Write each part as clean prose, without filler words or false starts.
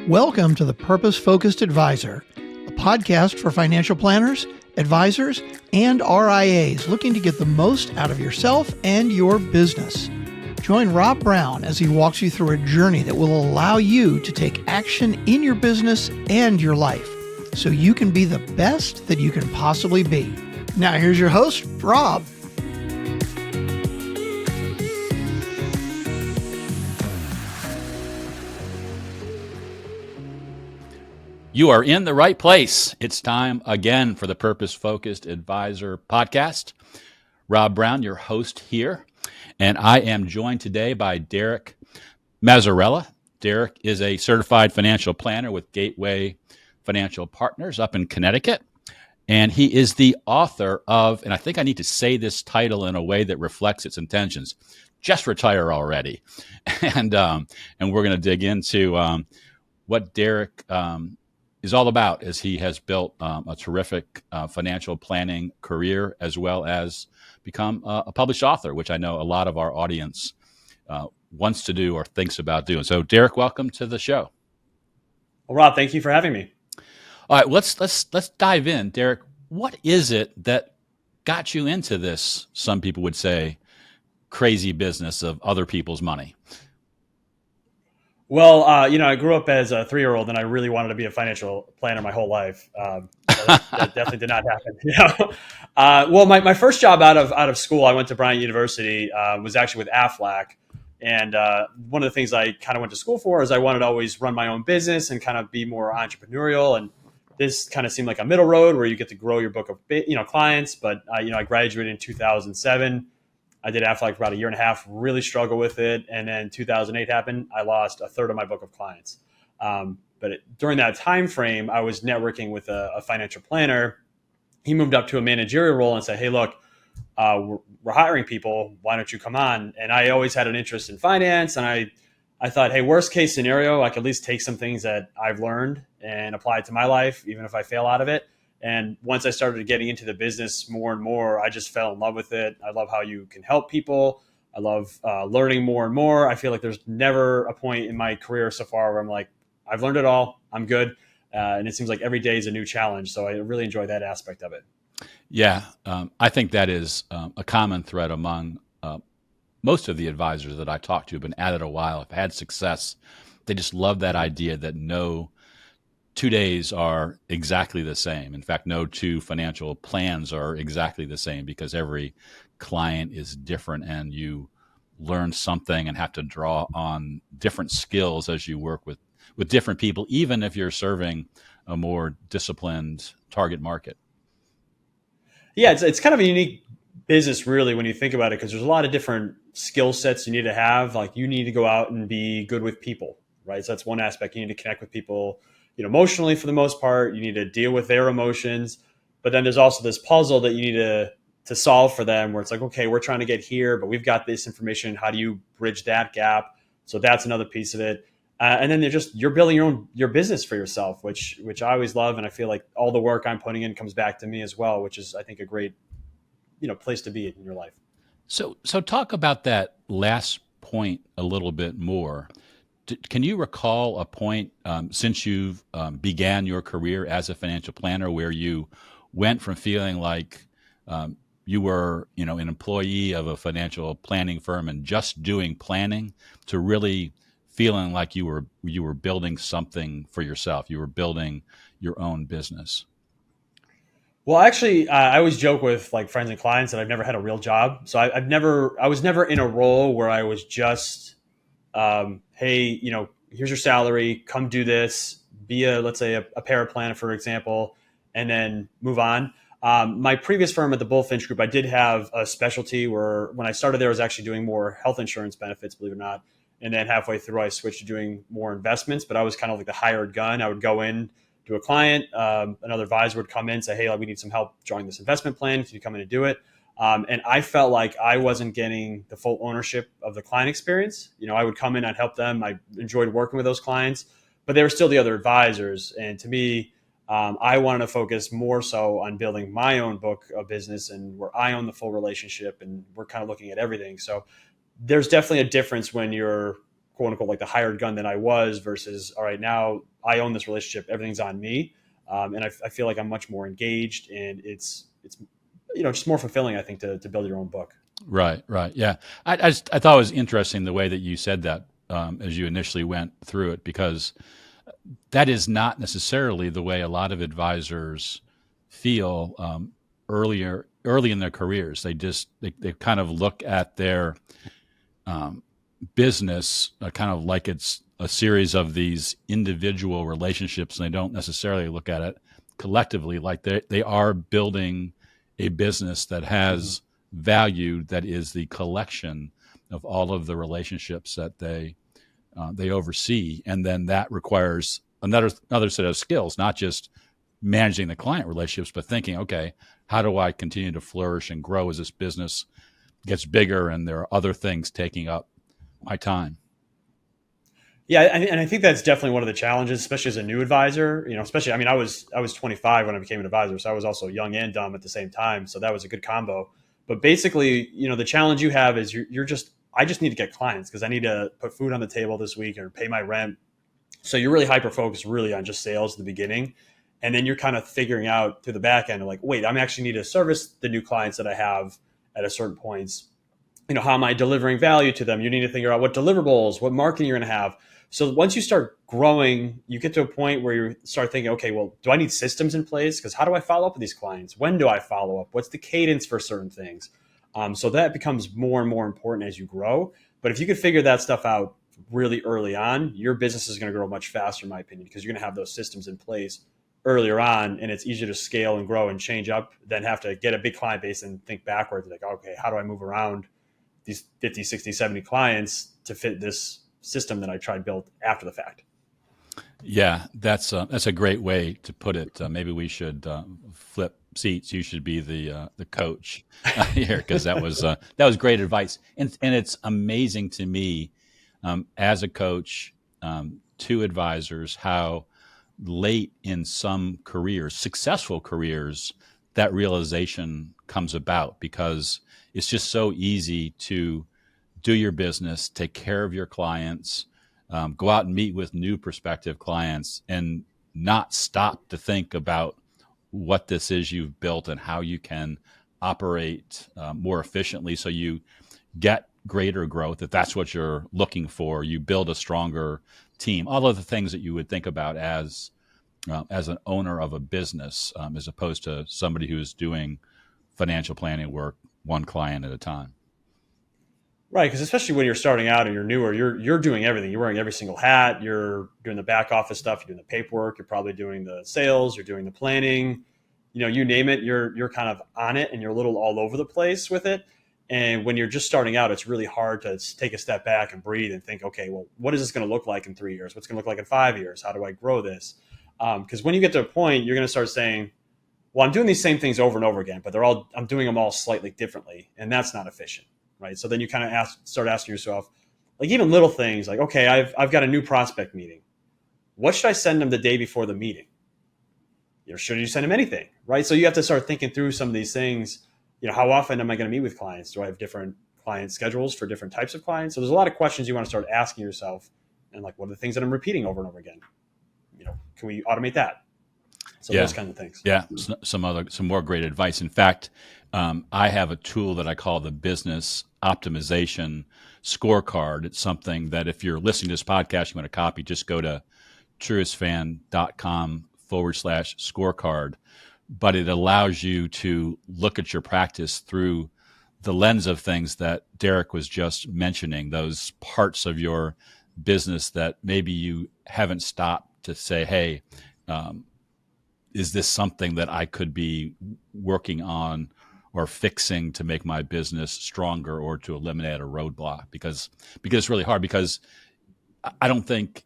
Welcome to the Purpose Focused Advisor, a podcast for financial planners, advisors, and RIAs looking to get the most out of yourself and your business. Join Rob Brown as he walks you through a journey that will allow you to take action in your business and your life so you can be the best that you can possibly be. Now here's your host, Rob. You are in the right place. It's time again for the Purpose Focused Advisor podcast. Rob Brown, your host here, and I am joined today by Derek Mazzarella. Derek is a certified financial planner with Gateway Financial Partners up in Connecticut, and he is the author of, and I think I need to say this title in a way that reflects its intentions, Just Retire Already. And we're going to dig into what Derek is all about, as he has built a terrific financial planning career, as well as become a published author, which I know a lot of our audience wants to do or thinks about doing. So, Derek, welcome to the show. Well, Rob, thank you for having me. All right, let's dive in. Derek, what is it that got you into this, some people would say, crazy business of other people's money? Well, I grew up as a 3-year-old, and I really wanted to be a financial planner my whole life. That definitely did not happen. Well, my first job out of school, I went to Bryant University, was actually with Aflac. And one of the things I kind of went to school for is I wanted to always run my own business and kind of be more entrepreneurial. And this kind of seemed like a middle road where you get to grow your book of clients. But I graduated in 2007. I did Aflac for about a year and a half, really struggled with it. And then 2008 happened. I lost a third of my book of clients. During that time frame, I was networking with a financial planner. He moved up to a managerial role and said, hey, look, we're hiring people. Why don't you come on? And I always had an interest in finance. And I thought, hey, worst case scenario, I could at least take some things that I've learned and apply it to my life, even if I fail out of it. And once I started getting into the business more and more, I just fell in love with it. I love how you can help people. I love learning more and more. I feel like there's never a point in my career so far where I'm like, I've learned it all. I'm good. And it seems like every day is a new challenge. So I really enjoy that aspect of it. Yeah, I think that is a common thread among most of the advisors that I talk to, have been at it a while, have had success. They just love that idea that no 2 days are exactly the same. In fact, no 2 financial plans are exactly the same, because every client is different and you learn something and have to draw on different skills as you work with different people, even if you're serving a more disciplined target market. Yeah, it's kind of a unique business, really, when you think about it, because there's a lot of different skill sets you need to have. Like, you need to go out and be good with people, right? So that's one aspect. You need to connect with people, emotionally for the most part. You need to deal with their emotions. But then there's also this puzzle that you need to solve for them, where it's like, okay, we're trying to get here, but we've got this information. How do you bridge that gap? So that's another piece of it. And then you're building your business for yourself, which I always love. And I feel like all the work I'm putting in comes back to me as well, which is, I think, a great, place to be in your life. So talk about that last point a little bit more. Can you recall a point since you've began your career as a financial planner where you went from feeling like you were, an employee of a financial planning firm and just doing planning, to really feeling like you were building something for yourself? You were building your own business. Well, actually, I always joke with like friends and clients that I've never had a real job. So I was never in a role where I was just, hey, here's your salary, come do this, be let's say a paraplanner, for example, and then move on. My previous firm at the Bullfinch Group, I did have a specialty where when I started there, I was actually doing more health insurance benefits, believe it or not. And then halfway through, I switched to doing more investments, but I was kind of like the hired gun. I would go in to a client, another advisor would come in and say, hey, we need some help drawing this investment plan. Can you come in and do it? And I felt like I wasn't getting the full ownership of the client experience. I would come in, I'd help them. I enjoyed working with those clients, but they were still the other advisors. And to me, I wanted to focus more so on building my own book of business, and where I own the full relationship, and we're kind of looking at everything. So there's definitely a difference when you're quote unquote, like the hired gun that I was versus, all right, now I own this relationship. Everything's on me. And I feel like I'm much more engaged, and it's just more fulfilling, I think, to build your own book. Right, right. Yeah. I thought it was interesting the way that you said that as you initially went through it, because that is not necessarily the way a lot of advisors feel early in their careers. They kind of look at their business kind of like it's a series of these individual relationships, and they don't necessarily look at it collectively like they are building a business that has value, that is the collection of all of the relationships that they oversee, and then that requires another set of skills, not just managing the client relationships, but thinking, okay, how do I continue to flourish and grow as this business gets bigger and there are other things taking up my time? Yeah, and I think that's definitely one of the challenges, especially as a new advisor. Especially, I mean, I was 25 when I became an advisor, so I was also young and dumb at the same time. So that was a good combo. But basically, the challenge you have is I just need to get clients because I need to put food on the table this week or pay my rent. So you're really hyper focused really on just sales at the beginning. And then you're kind of figuring out through the back end, like, wait, I'm actually need to service the new clients that I have at a certain points. How am I delivering value to them? You need to figure out what deliverables, what marketing you're going to have. So once you start growing, you get to a point where you start thinking, okay, well, do I need systems in place? Because how do I follow up with these clients? When do I follow up? What's the cadence for certain things? So that becomes more and more important as you grow. But if you could figure that stuff out really early on, your business is going to grow much faster, in my opinion, because you're going to have those systems in place earlier on, and it's easier to scale and grow and change up than have to get a big client base and think backwards, like, okay, how do I move around these 50, 60, 70 clients to fit this system that I tried built after the fact? Yeah, that's a great way to put it. Maybe we should flip seats. You should be the coach here, because that was great advice. And it's amazing to me as a coach to advisors how late in some careers, successful careers, that realization comes about, because it's just so easy to do your business, take care of your clients, go out and meet with new prospective clients, and not stop to think about what this is you've built and how you can operate more efficiently so you get greater growth. If that's what you're looking for, you build a stronger team, all of the things that you would think about as an owner of a business, as opposed to somebody who's doing financial planning work one client at a time. Right, because especially when you're starting out and you're newer, you're doing everything. You're wearing every single hat. You're doing the back office stuff. You're doing the paperwork. You're probably doing the sales. You're doing the planning. You name it. You're kind of on it, and you're a little all over the place with it. And when you're just starting out, it's really hard to take a step back and breathe and think, okay, well, what is this going to look like in 3 years? What's going to look like in 5 years? How do I grow this? Because when you get to a point, you're going to start saying, well, I'm doing these same things over and over again, but I'm doing them all slightly differently, and that's not efficient. Right. So then you kind of start asking yourself, like, even little things like, okay, I've got a new prospect meeting. What should I send them the day before the meeting? Should you send them anything? Right. So you have to start thinking through some of these things. How often am I going to meet with clients? Do I have different client schedules for different types of clients? So there's a lot of questions you want to start asking yourself. And like, what are the things that I'm repeating over and over again? Can we automate that? So those kind of things. Yeah, some more great advice. In fact, I have a tool that I call the Business Optimization Scorecard. It's something that if you're listening to this podcast, you want a copy, just go to truistfan.com/scorecard. But it allows you to look at your practice through the lens of things that Derek was just mentioning, those parts of your business that maybe you haven't stopped to say, hey, is this something that I could be working on or fixing to make my business stronger or to eliminate a roadblock? Because it's really hard, because I don't think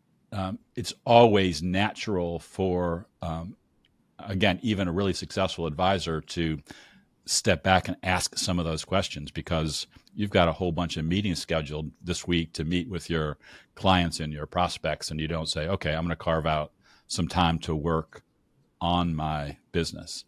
it's always natural for, again, even a really successful advisor to step back and ask some of those questions, because you've got a whole bunch of meetings scheduled this week to meet with your clients and your prospects, and you don't say, okay, I'm going to carve out some time to work on my business.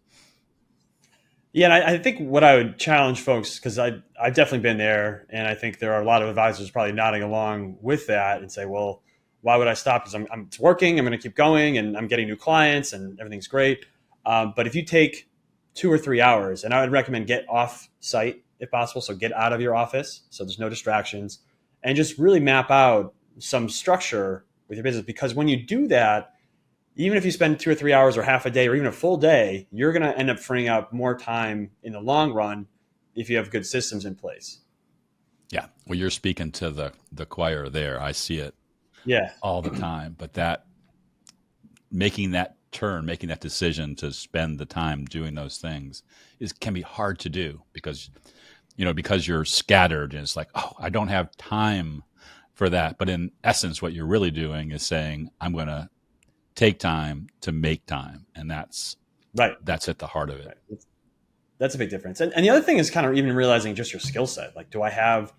Yeah, and I think what I would challenge folks, because I've definitely been there, and I think there are a lot of advisors probably nodding along with that and say, well, why would I stop? Because it's working, I'm going to keep going, and I'm getting new clients, and everything's great. But if you take 2 or 3 hours, and I would recommend get off site if possible, so get out of your office, so there's no distractions, and just really map out some structure with your business. Because when you do that, even if you spend 2 or 3 hours or half a day or even a full day, you're going to end up freeing up more time in the long run if you have good systems in place. Yeah. Well, you're speaking to the choir there. I see it Yeah. all the time, but that making that turn, making that decision to spend the time doing those things can be hard to do because you're scattered and it's like, oh, I don't have time for that. But in essence, what you're really doing is saying, I'm going to take time to make time. And that's at the heart of it. Right. That's a big difference. And the other thing is kind of even realizing just your skill set. Like, do I have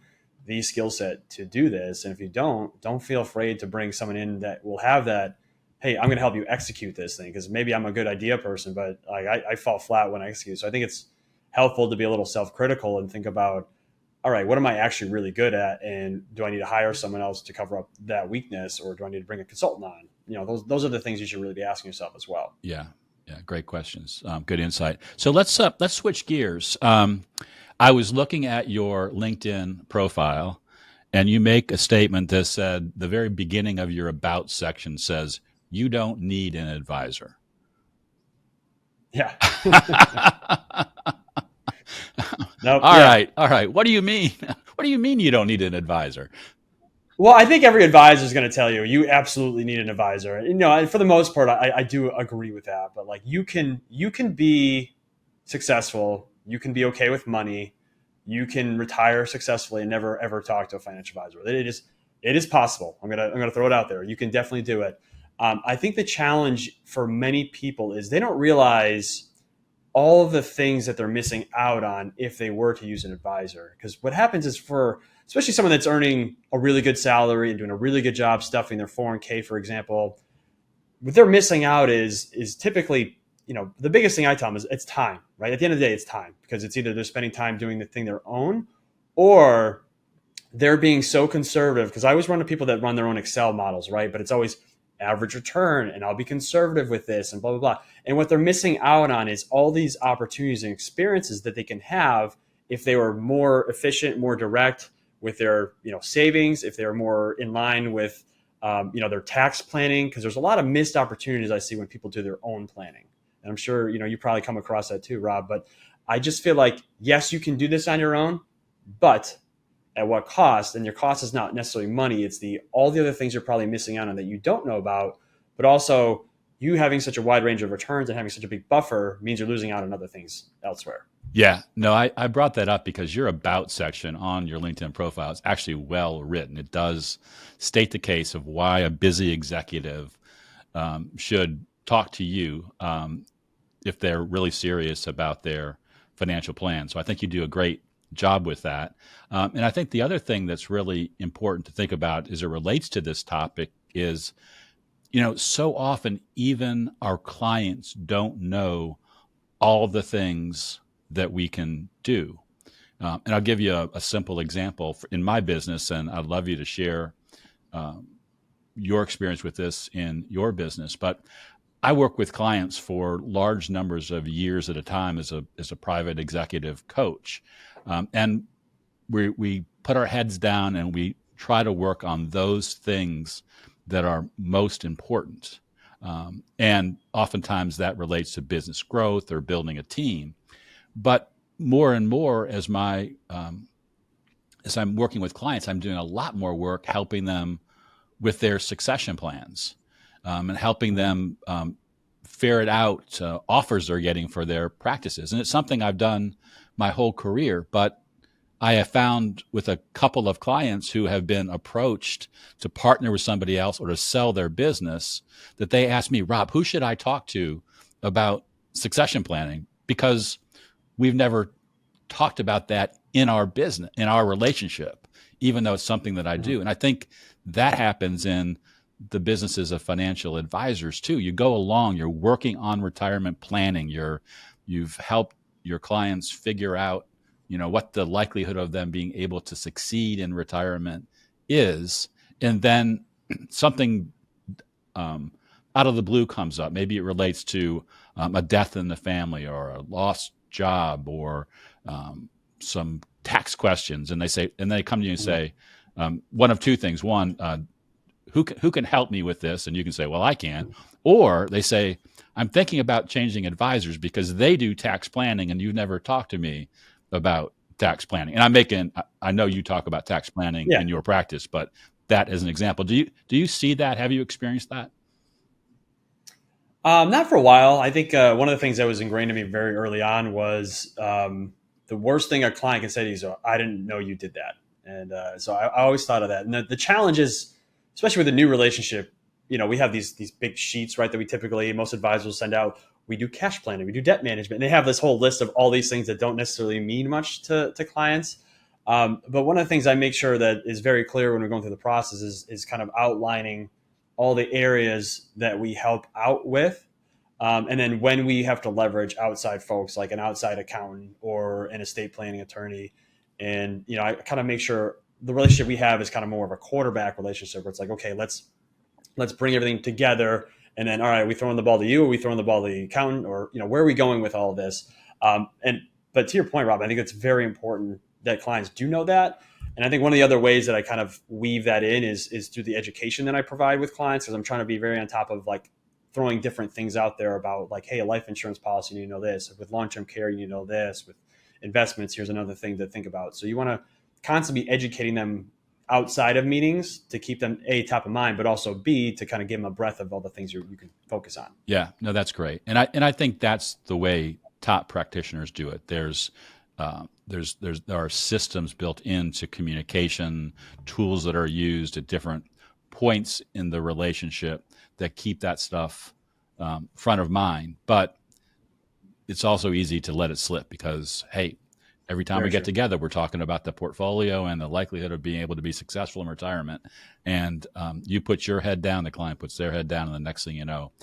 the skill set to do this? And if you don't feel afraid to bring someone in that will have that. Hey, I'm going to help you execute this thing, because maybe I'm a good idea person, but like I fall flat when I execute. So I think it's helpful to be a little self-critical and think about, all right, what am I actually really good at? And do I need to hire someone else to cover up that weakness, or do I need to bring a consultant on? Those are the things you should really be asking yourself as well. Yeah. Yeah. Great questions. Good insight. So let's switch gears. I was looking at your LinkedIn profile, and you make a statement that said the very beginning of your about section says, you don't need an advisor. Yeah. Nope. All right. What do you mean? What do you mean you don't need an advisor? Well, I think every advisor is going to tell you absolutely need an advisor. And for the most part, I do agree with that. But like you can be successful, you can be okay with money, you can retire successfully and never ever talk to a financial advisor. It is possible. I'm gonna throw it out there. You can definitely do it. I think the challenge for many people is they don't realize all of the things that they're missing out on if they were to use an advisor. Because what happens is, for especially someone that's earning a really good salary and doing a really good job stuffing their 401k, for example, what they're missing out is typically, the biggest thing I tell them is it's time, right? At the end of the day, it's time, because it's either they're spending time doing the thing they own, or they're being so conservative. Because I always run to people that run their own Excel models, right? But it's always average return, and I'll be conservative with this, and blah, blah, blah. And what they're missing out on is all these opportunities and experiences that they can have if they were more efficient, more direct with their, savings, if they were more in line with, their tax planning. Because there's a lot of missed opportunities I see when people do their own planning. And I'm sure, you probably come across that too, Rob. But I just feel like, yes, you can do this on your own, but at what cost? And your cost is not necessarily money. It's all the other things you're probably missing out on that you don't know about, but also you having such a wide range of returns and having such a big buffer means you're losing out on other things elsewhere. Yeah, no, I brought that up because your about section on your LinkedIn profile is actually well written. It does state the case of why a busy executive should talk to you if they're really serious about their financial plan. So I think you do a great job with that. And I think the other thing that's really important to think about as it relates to this topic is, so often even our clients don't know all the things that we can do. And I'll give you a simple example in my business, and I'd love you to share your experience with this in your business. But I work with clients for large numbers of years at a time as a private executive coach. And we put our heads down and we try to work on those things that are most important. And oftentimes that relates to business growth or building a team. But more and more as I'm working with clients, I'm doing a lot more work helping them with their succession plans and helping them ferret out offers they're getting for their practices. And it's something I've done my whole career, but I have found with a couple of clients who have been approached to partner with somebody else or to sell their business that they ask me, Rob, who should I talk to about succession planning? Because we've never talked about that in our business, in our relationship, even though it's something that I do. And I think that happens in the businesses of financial advisors too. You go along, you're working on retirement planning, you've helped your clients figure out, what the likelihood of them being able to succeed in retirement is, and then something out of the blue comes up. Maybe it relates to a death in the family or a lost job or some tax questions, and they come to you and say one of two things. One, who can help me with this? And you can say, well, I can. Or they say, I'm thinking about changing advisors because they do tax planning and you've never talked to me about tax planning. And I know you talk about tax planning in your practice, but that as an example, do you see that? Have you experienced that? Not for a while. I think one of the things that was ingrained in me very early on was the worst thing a client can say to you is, I didn't know you did that. And so I always thought of that. And the challenge is, especially with a new relationship, we have these big sheets, right, that we typically, most advisors send out. We do cash planning, we do debt management. And they have this whole list of all these things that don't necessarily mean much to clients. But one of the things I make sure that is very clear when we're going through the process is kind of outlining all the areas that we help out with. And then when we have to leverage outside folks, like an outside accountant or an estate planning attorney. And, I kind of make sure the relationship we have is kind of more of a quarterback relationship where it's like, okay, let's bring everything together. And then, all right, we throwing the ball to you, or we throwing the ball to the accountant, or, where are we going with all of this? But to your point, Rob, I think it's very important that clients do know that. And I think one of the other ways that I kind of weave that in is through the education that I provide with clients, because I'm trying to be very on top of like throwing different things out there about like, hey, a life insurance policy, you need to know this. With long-term care, you need to know this. With investments, here's another thing to think about. So you want to constantly be educating them outside of meetings to keep them A, top of mind, but also B, to kind of give them a breadth of all the things you can focus on. Yeah, no, that's great. And I think that's the way top practitioners do it. There are systems built into communication, tools that are used at different points in the relationship that keep that stuff front of mind. But it's also easy to let it slip because, hey, every time we get together, we're talking about the portfolio and the likelihood of being able to be successful in retirement. And you put your head down, the client puts their head down, and the next thing you know,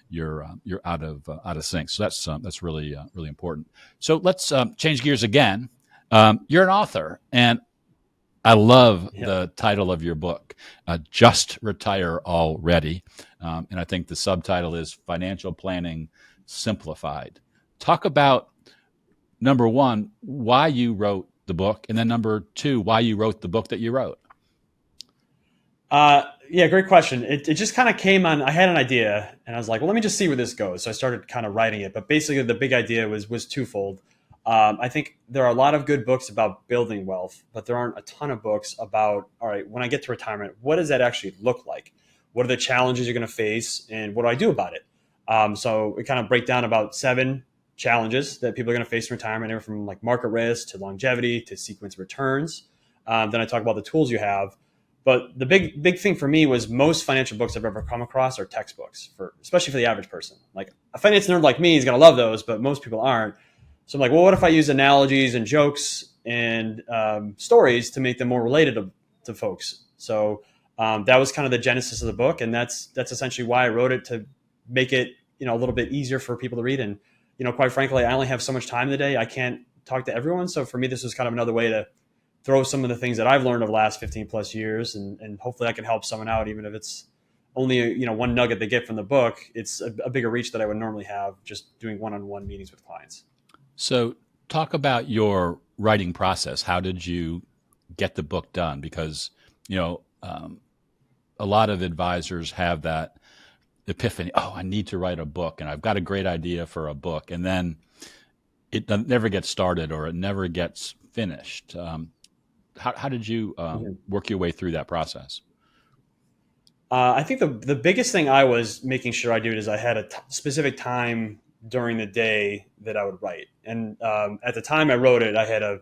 you're out of sync. So that's really really important. So let's change gears again. You're an author, and I love the title of your book, Just Retire Already. And I think the subtitle is Financial Planning Simplified. Talk about, number one, why you wrote the book, and then number two, why you wrote the book that you wrote. Yeah, great question. It just kind of came on. I had an idea, and I was like, well, let me just see where this goes. So I started kind of writing it. But basically, the big idea was twofold. I think there are a lot of good books about building wealth, but there aren't a ton of books about, all right, when I get to retirement, what does that actually look like? What are the challenges you're going to face, and what do I do about it? So we kind of break down about 7 challenges that people are going to face in retirement, anywhere from like market risk to longevity to sequence returns. Then I talk about the tools you have. But the big thing for me was most financial books I've ever come across are textbooks, especially for the average person. Like a finance nerd like me is going to love those, but most people aren't. So I'm like, well, what if I use analogies and jokes and stories to make them more related to folks? So that was kind of the genesis of the book, and that's essentially why I wrote it, to make it a little bit easier for people to read. And quite frankly, I only have so much time in the day. I can't talk to everyone. So for me, this was kind of another way to throw some of the things that I've learned over the last 15 plus years. And hopefully I can help someone out, even if it's only, one nugget they get from the book. It's a bigger reach that I would normally have just doing one-on-one meetings with clients. So talk about your writing process. How did you get the book done? Because, a lot of advisors have that epiphany. Oh, I need to write a book, and I've got a great idea for a book. And then it never gets started, or it never gets finished. How did you work your way through that process? I think the biggest thing I was making sure I do is I had a specific time during the day that I would write. And at the time I wrote it, I had a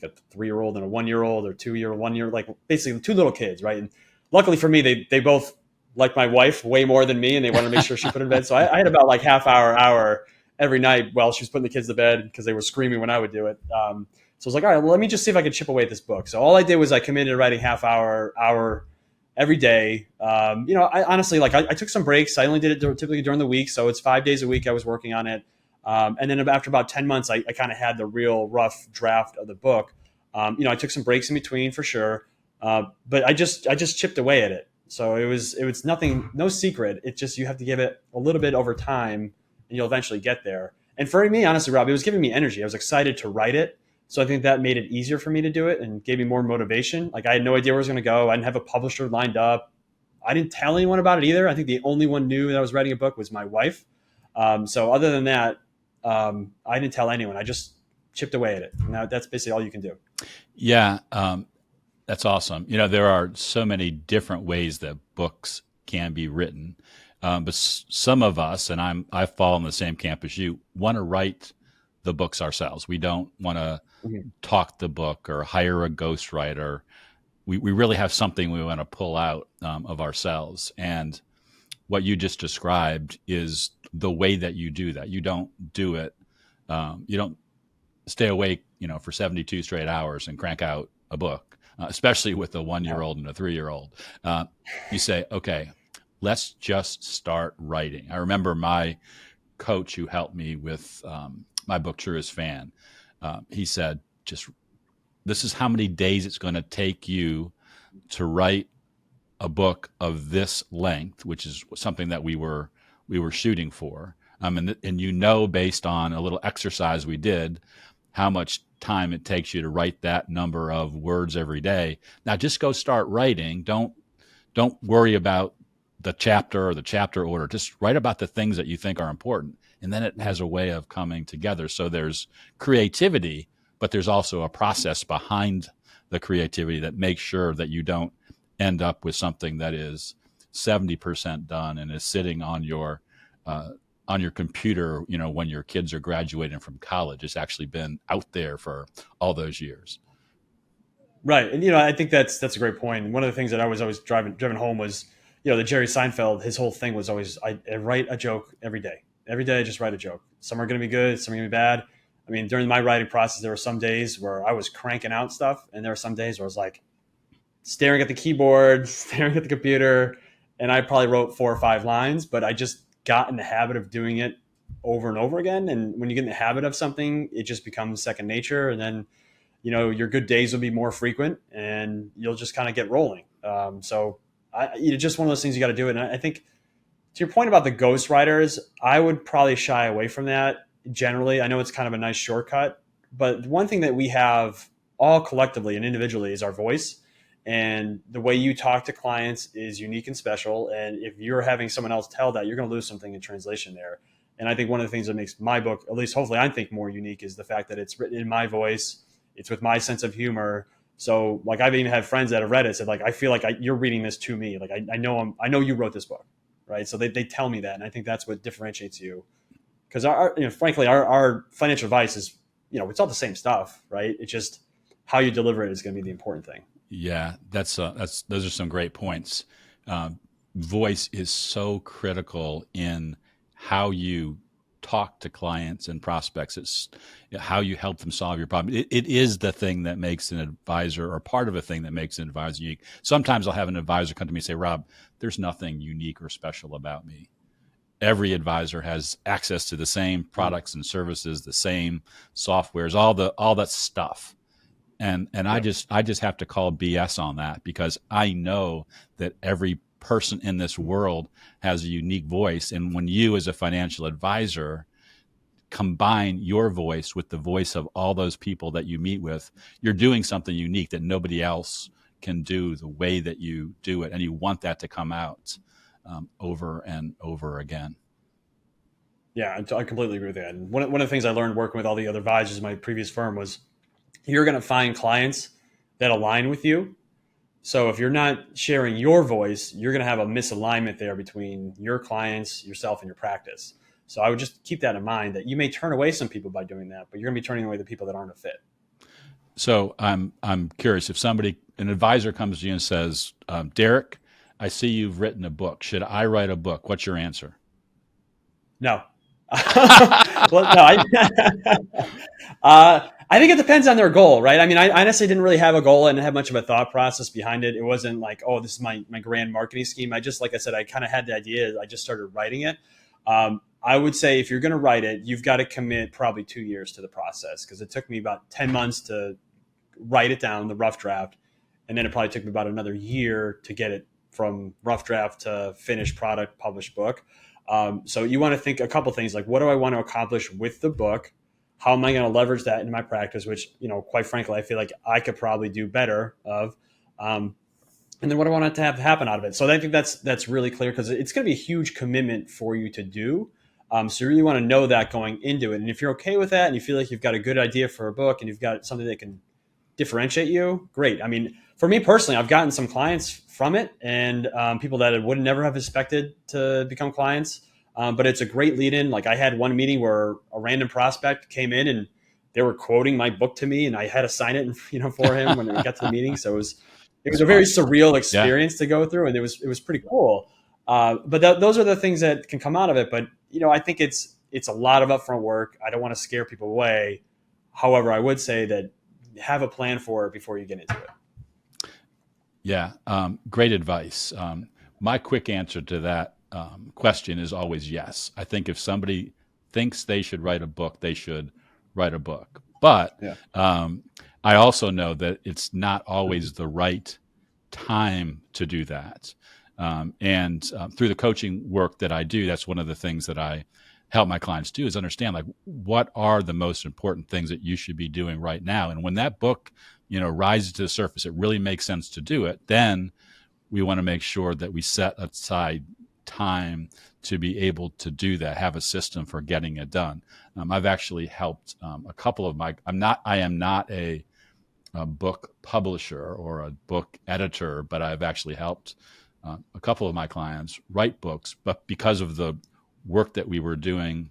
3-year-old and a 1-year-old, or 2-year, 1 year, like basically 2 little kids, right? And luckily for me, they both like my wife way more than me, and they wanted to make sure she put in bed. So I had about like hour every night while she was putting the kids to bed, because they were screaming when I would do it. So I was like, all right, well, let me just see if I could chip away at this book. So all I did was I committed to writing hour every day. I honestly, I took some breaks. I only did it typically during the week. So it's 5 days a week I was working on it. And then after about 10 months, I kind of had the real rough draft of the book. I took some breaks in between for sure, but I just chipped away at it. So it was nothing, no secret. It's just you have to give it a little bit over time, and you'll eventually get there. And for me, honestly, Rob, it was giving me energy. I was excited to write it. So I think that made it easier for me to do it and gave me more motivation. Like I had no idea where I was going to go. I didn't have a publisher lined up. I didn't tell anyone about it either. I think the only one knew that I was writing a book was my wife. So other than that, I didn't tell anyone. I just chipped away at it. Now that's basically all you can do. Yeah, that's awesome. There are so many different ways that books can be written. But some of us, and I fall in the same camp as you, want to write the books ourselves. We don't want to talk the book or hire a ghostwriter. We really have something we want to pull out of ourselves. And what you just described is the way that you do that. You don't do it. You don't stay awake, for 72 straight hours and crank out a book, especially with a 1-year-old and a 3-year-old. You say, okay, let's just start writing. I remember my coach who helped me with my book, Truest Fan. He said, this is how many days it's going to take you to write a book of this length, which is something that we were shooting for. And based on a little exercise we did, how much time it takes you to write that number of words every day. Now just go start writing. Don't worry about the chapter or the chapter order. Just write about the things that you think are important. And then it has a way of coming together. So there's creativity, but there's also a process behind the creativity that makes sure that you don't end up with something that is 70% done and is sitting on your computer, when your kids are graduating from college. It's actually been out there for all those years. Right. And, I think that's a great point. One of the things that I was always driven home was, the Jerry Seinfeld, his whole thing was always, I write a joke every day. Every day I just write a joke. Some are going to be good, some are going to be bad. I mean, during my writing process, there were some days where I was cranking out stuff, and there were some days where I was like staring at the keyboard, staring at the computer, and I probably wrote 4 or 5 lines, but I just got in the habit of doing it over and over again. And when you get in the habit of something, it just becomes second nature. And then, your good days will be more frequent, and you'll just kind of get rolling. So just one of those things you got to do it. And I think, to your point about the ghostwriters, I would probably shy away from that generally. I know it's kind of a nice shortcut, but one thing that we have all collectively and individually is our voice. And the way you talk to clients is unique and special. And if you're having someone else tell that, you're going to lose something in translation there. And I think one of the things that makes my book, at least hopefully I think, more unique is the fact that it's written in my voice. It's with my sense of humor. So like I've even had friends that have read it said, like, I feel like you're reading this to me. Like I know you wrote this book. Right. So they tell me that. And I think that's what differentiates you. Because frankly, our financial advice is, it's all the same stuff. Right. It's just how you deliver it is going to be the important thing. Yeah, those are some great points. Voice is so critical in how you talk to clients and prospects. It's how you help them solve your problem. It is the thing that makes an advisor, or part of a thing that makes an advisor unique. Sometimes I'll have an advisor come to me and say, Rob, there's nothing unique or special about me. Every advisor has access to the same products and services, the same softwares, all that stuff. And I just have to call BS on that, because I know that every person in this world has a unique voice. And when you, as a financial advisor, combine your voice with the voice of all those people that you meet with, you're doing something unique that nobody else can do the way that you do it. And you want that to come out over and over again. Yeah, I completely agree with that. And one of the things I learned working with all the other advisors in my previous firm was, you're going to find clients that align with you. So if you're not sharing your voice, you're going to have a misalignment there between your clients, yourself, and your practice. So I would just keep that in mind, that you may turn away some people by doing that, but you're going to be turning away the people that aren't a fit. So I'm curious, if an advisor comes to you and says, Derek, I see you've written a book. Should I write a book? What's your answer? No. Well, no, I think it depends on their goal, right? I mean, I honestly didn't really have a goal and have much of a thought process behind it. It wasn't like, oh, this is my grand marketing scheme. Like I said, I kind of had the idea. I just started writing it. I would say if you're going to write it, you've got to commit probably 2 years to the process, because it took me about 10 months to write it down, the rough draft. And then it probably took me about another year to get it from rough draft to finished product, published book. So you want to think a couple things like, what do I want to accomplish with the book? How am I going to leverage that in my practice? Which, quite frankly, I feel like I could probably do better of. And then what I want it to have happen out of it. So I think that's really clear, because it's going to be a huge commitment for you to do. So you really want to know that going into it. And if you're okay with that and you feel like you've got a good idea for a book and you've got something that can differentiate you, great. I mean, for me personally, I've gotten some clients from it, and people that I would never have expected to become clients. But it's a great lead in. Like, I had one meeting where a random prospect came in and they were quoting my book to me, and I had to sign it, for him when we got to the meeting. So it was a very surreal experience to go through, and it was pretty cool. But those are the things that can come out of it. But I think it's a lot of upfront work. I don't want to scare people away. However, I would say that have a plan for it before you get into it. Yeah, great advice. My quick answer to that question is always yes. I think if somebody thinks they should write a book, they should write a book. But I also know that it's not always the right time to do that. And through the coaching work that I do, that's one of the things that I help my clients do, is understand, like, what are the most important things that you should be doing right now. And when that book, rises to the surface, it really makes sense to do it. Then we want to make sure that we set aside time to be able to do that, have a system for getting it done. I've actually helped a couple of I am not a book publisher or a book editor, but I've actually helped a couple of my clients write books. But because of the work that we were doing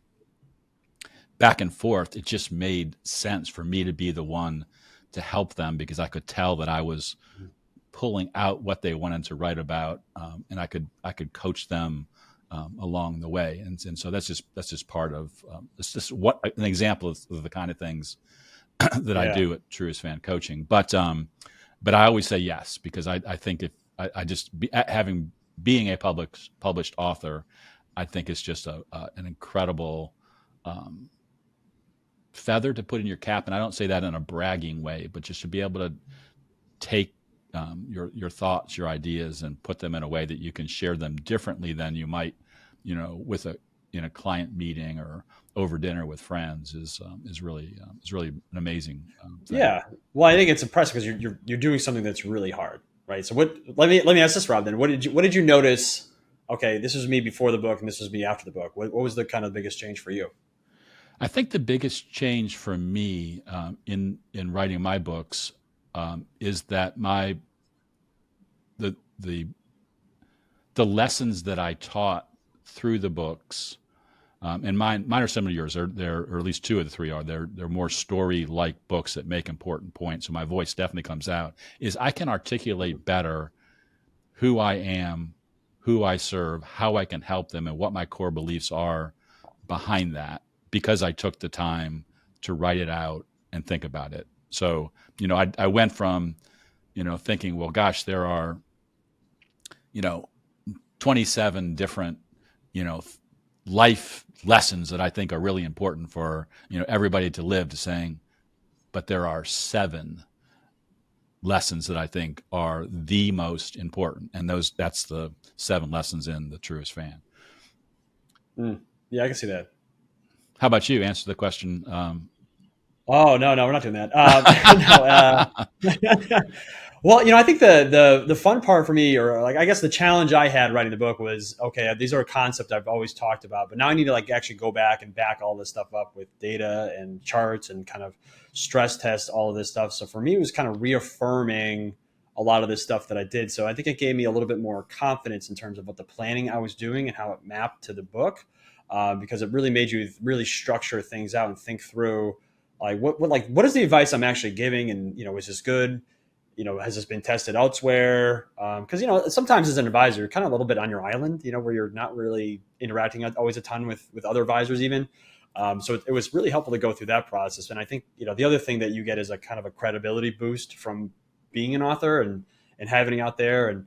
back and forth, it just made sense for me to be the one to help them, because I could tell that I was pulling out what they wanted to write about, and I could coach them along the way. And so that's just part of it's just an example of the kind of things that I do at Truest Fan Coaching. But I always say yes, because I think if being a published author, I think it's just an incredible feather to put in your cap. And I don't say that in a bragging way, but just to be able to take your thoughts, your ideas, and put them in a way that you can share them differently than you might, with in a client meeting or over dinner with friends is really an amazing thing. Yeah. Well, I think it's impressive because you're doing something that's really hard, right? So let me ask this, Rob, then. What did you notice? Okay, this was me before the book and this was me after the book. What was the kind of biggest change for you? I think the biggest change for me in writing my books is that the lessons that I taught through the books, and mine are similar to yours. They're or at least two of the three are. They're more story-like books that make important points. So my voice definitely comes out. Is I can articulate better who I am, who I serve, how I can help them, and what my core beliefs are behind that, because I took the time to write it out and think about it. So, I went from, thinking, well, gosh, there are, 27 different, life lessons that I think are really important for, everybody to live, to saying, but there are 7 lessons that I think are the most important. And that's the 7 lessons in The Truest Fan. Yeah, I can see that. How about you? Answer the question. Oh, no, we're not doing that. Well, I think the fun part for me, or I guess the challenge I had writing the book was, okay, these are a concept I've always talked about, but now I need to actually go back and back all this stuff up with data and charts and kind of stress test all of this stuff. So for me, it was kind of reaffirming a lot of this stuff that I did. So I think it gave me a little bit more confidence in terms of what the planning I was doing and how it mapped to the book, because it really made you really structure things out and think through, what is the advice I'm actually giving, and is this good? Has this been tested elsewhere? Because sometimes as an advisor, you're kind of a little bit on your island, where you're not really interacting always a ton with other advisors even. So it was really helpful to go through that process. And I think the other thing that you get is a kind of a credibility boost from being an author and having it out there, and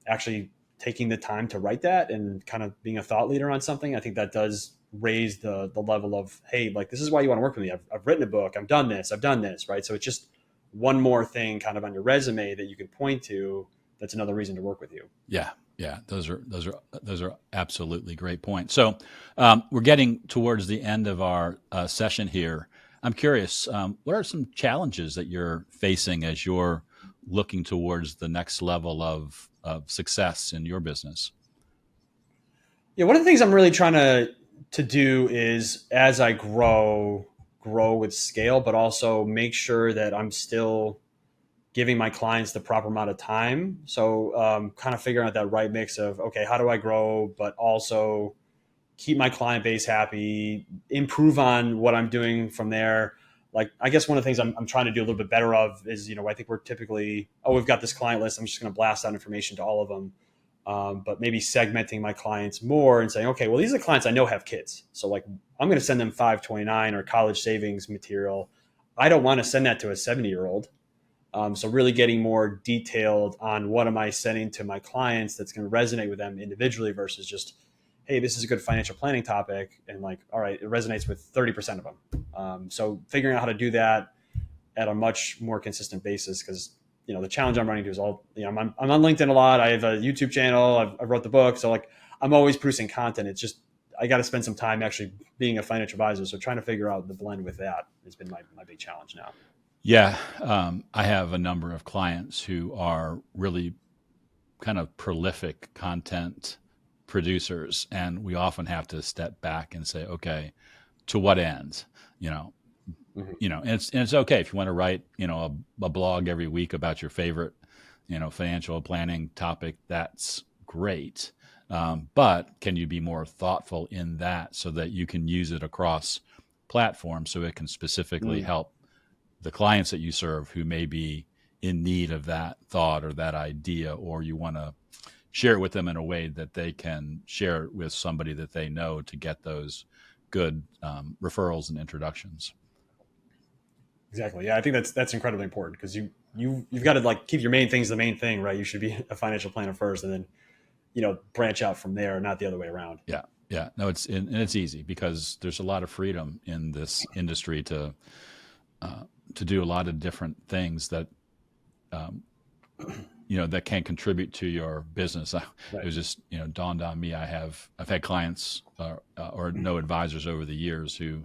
actually taking the time to write that and kind of being a thought leader on something, I think that does raise the level of, hey, like, this is why you want to work with me. I've written a book. I've done this, right? So it's just one more thing kind of on your resume that you can point to. That's another reason to work with you. Yeah. Yeah. Those are absolutely great points. So we're getting towards the end of our session here. I'm curious, what are some challenges that you're facing as you're looking towards the next level of success in your business? Yeah, one of the things I'm really trying to do is, as I grow with scale, but also make sure that I'm still giving my clients the proper amount of time. So kind of figuring out that right mix of, okay, how do I grow, but also keep my client base happy, improve on what I'm doing from there. Like, I guess one of the things I'm trying to do a little bit better of is, I think we're typically, we've got this client list, I'm just going to blast out information to all of them. But maybe segmenting my clients more and saying, okay, well, these are the clients I know have kids. So like, I'm going to send them 529 or college savings material. I don't want to send that to a 70-year-old. So really getting more detailed on what am I sending to my clients that's going to resonate with them individually versus just, hey, this is a good financial planning topic. And like, all right, it resonates with 30% of them. So figuring out how to do that at a much more consistent basis, because the challenge I'm running into is I'm on LinkedIn a lot. I have a YouTube channel. I wrote the book. So like, I'm always producing content. It's just, I got to spend some time actually being a financial advisor. So trying to figure out the blend with that has been my big challenge now. Yeah. I have a number of clients who are really kind of prolific content producers, and we often have to step back and say, okay, to what end? And it's okay if you want to write, a blog every week about your favorite, financial planning topic. That's great. But can you be more thoughtful in that so that you can use it across platforms so it can specifically help the clients that you serve who may be in need of that thought or that idea, or you want to share it with them in a way that they can share it with somebody that they know to get those good referrals and introductions. Exactly. Yeah, I think that's incredibly important, because you've got to like keep your main things the main thing, right? You should be a financial planner first, and then branch out from there, not the other way around. Yeah. Yeah. No, it's easy because there's a lot of freedom in this industry to do a lot of different things that that can contribute to your business. Right. It was just dawned on me. I've had clients or no advisors over the years who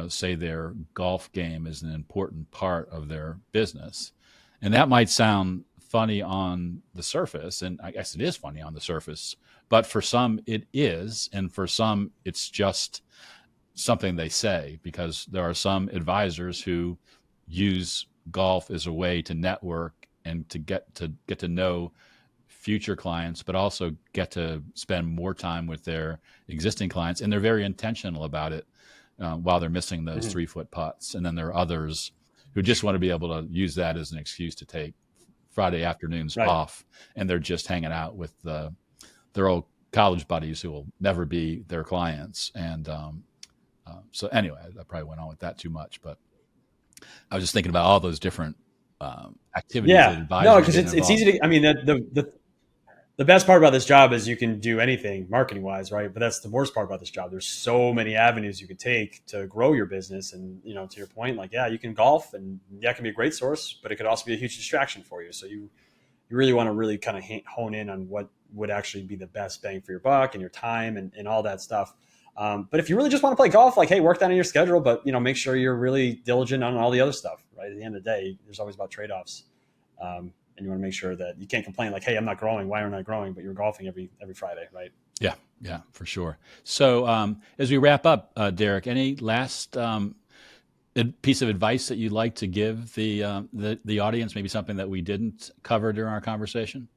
say their golf game is an important part of their business, and that might sound funny on the surface, and I guess it is funny on the surface, but for some it is, and for some it's just something they say, because there are some advisors who use golf as a way to network and to get to know future clients, but also get to spend more time with their existing clients, and they're very intentional about it while they're missing those 3-foot putts. And then there are others who just want to be able to use that as an excuse to take Friday afternoons off, and they're just hanging out with their old college buddies who will never be their clients. And so anyway, I probably went on with that too much, but I was just thinking about all those different activities. Yeah, no, because it's easy to. I mean, the best part about this job is you can do anything marketing wise, right? But that's the worst part about this job. There's so many avenues you could take to grow your business, and to your point, like, yeah, you can golf, and that can be a great source, but it could also be a huge distraction for you. So you really want to really kind of hone in on what would actually be the best bang for your buck and your time and all that stuff. But if you really just want to play golf, like, hey, work that in your schedule, but make sure you're really diligent on all the other stuff, right? At the end of the day, there's always about trade-offs. And you want to make sure that you can't complain like, hey, I'm not growing. Why aren't I growing? But you're golfing every Friday, right? Yeah, for sure. So as we wrap up, Derek, any last piece of advice that you'd like to give the audience, maybe something that we didn't cover during our conversation?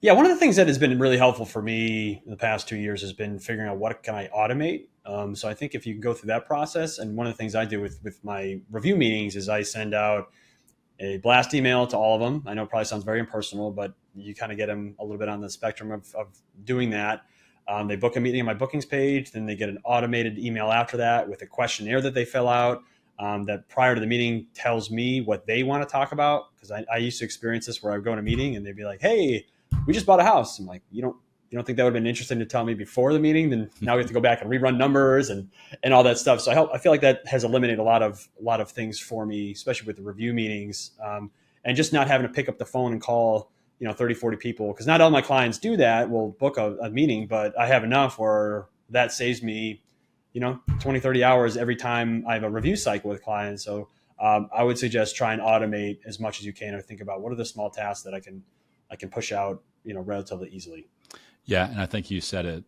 Yeah, one of the things that has been really helpful for me in the past 2 years has been figuring out what can I automate. So I think if you can go through that process, and one of the things I do with my review meetings is I send out a blast email to all of them. I know it probably sounds very impersonal, but you kind of get them a little bit on the spectrum of doing that. They book a meeting on my bookings page, then they get an automated email after that with a questionnaire that they fill out that prior to the meeting tells me what they want to talk about. Because I used to experience this where I would go in a meeting and they'd be like, hey, we just bought a house. I'm like, you don't think that would have been interesting to tell me before the meeting? Then now we have to go back and rerun numbers and all that stuff. So I feel like that has eliminated a lot of things for me, especially with the review meetings, and just not having to pick up the phone and call 30, 40 people, because not all my clients do that. Will book a meeting, but I have enough where that saves me 20, 30 hours every time I have a review cycle with clients. So I would suggest try and automate as much as you can, or think about what are the small tasks that I can push out relatively easily. Yeah, and I think you said it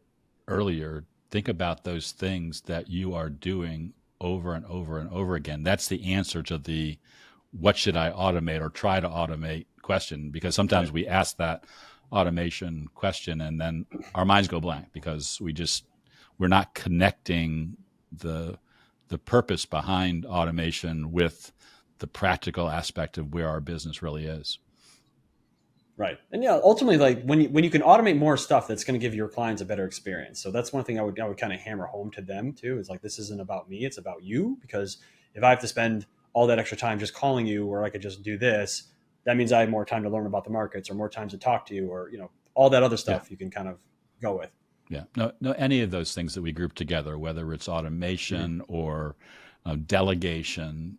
earlier. Think about those things that you are doing over and over and over again. That's the answer to the what should I automate or try to automate question, because sometimes we ask that automation question and then our minds go blank because we're not connecting the purpose behind automation with the practical aspect of where our business really is. Right. And ultimately, like when you can automate more stuff, that's going to give your clients a better experience. So that's one thing I would kind of hammer home to them too, is like, this isn't about me, it's about you. Because if I have to spend all that extra time just calling you, where I could just do this, that means I have more time to learn about the markets, or more time to talk to you, or all that other stuff you can kind of go with. Yeah. No, any of those things that we group together, whether it's automation or delegation,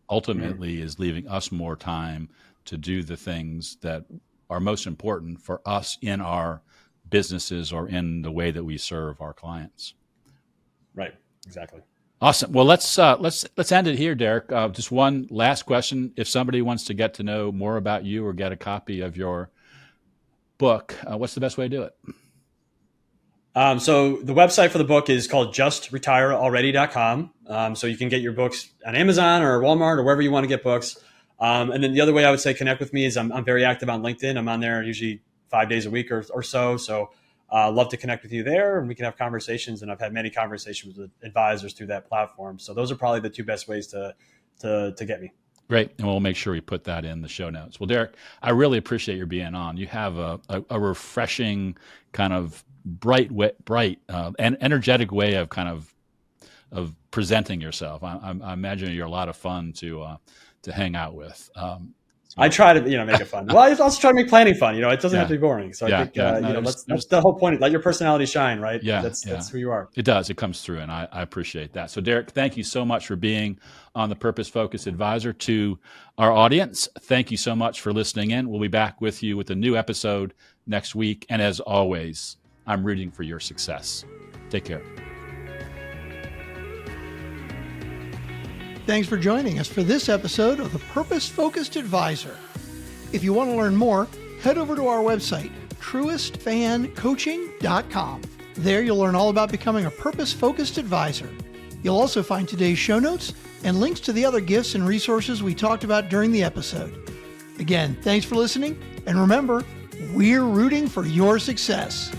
ultimately is leaving us more time to do the things that are most important for us in our businesses or in the way that we serve our clients. Right. Exactly. Awesome. Well, let's end it here, Derek. Just one last question. If somebody wants to get to know more about you or get a copy of your book, what's the best way to do it? So the website for the book is called justretirealready.com. So you can get your books on Amazon or Walmart or wherever you want to get books. And then the other way I would say connect with me is I'm very active on LinkedIn. I'm on there usually 5 days a week or so. So love to connect with you there, and we can have conversations. And I've had many conversations with advisors through that platform. So those are probably the two best ways to get me. Great. And we'll make sure we put that in the show notes. Well, Derek, I really appreciate your being on. You have a refreshing kind of bright and energetic way of kind of presenting yourself. I imagine you're a lot of fun to hang out with. I try to make it fun. Well, I also try to make planning fun. It doesn't have to be boring. So I think that's the whole point. Let your personality shine, right? Yeah, that's who you are. It does. It comes through, and I appreciate that. So Derek, thank you so much for being on the Purpose Focused Advisor. To our audience, thank you so much for listening in. We'll be back with you with a new episode next week. And as always, I'm rooting for your success. Take care. Thanks for joining us for this episode of the Purpose Focused Advisor. If you want to learn more, head over to our website, truestfancoaching.com. There you'll learn all about becoming a Purpose Focused Advisor. You'll also find today's show notes and links to the other gifts and resources we talked about during the episode. Again, thanks for listening, and remember, we're rooting for your success.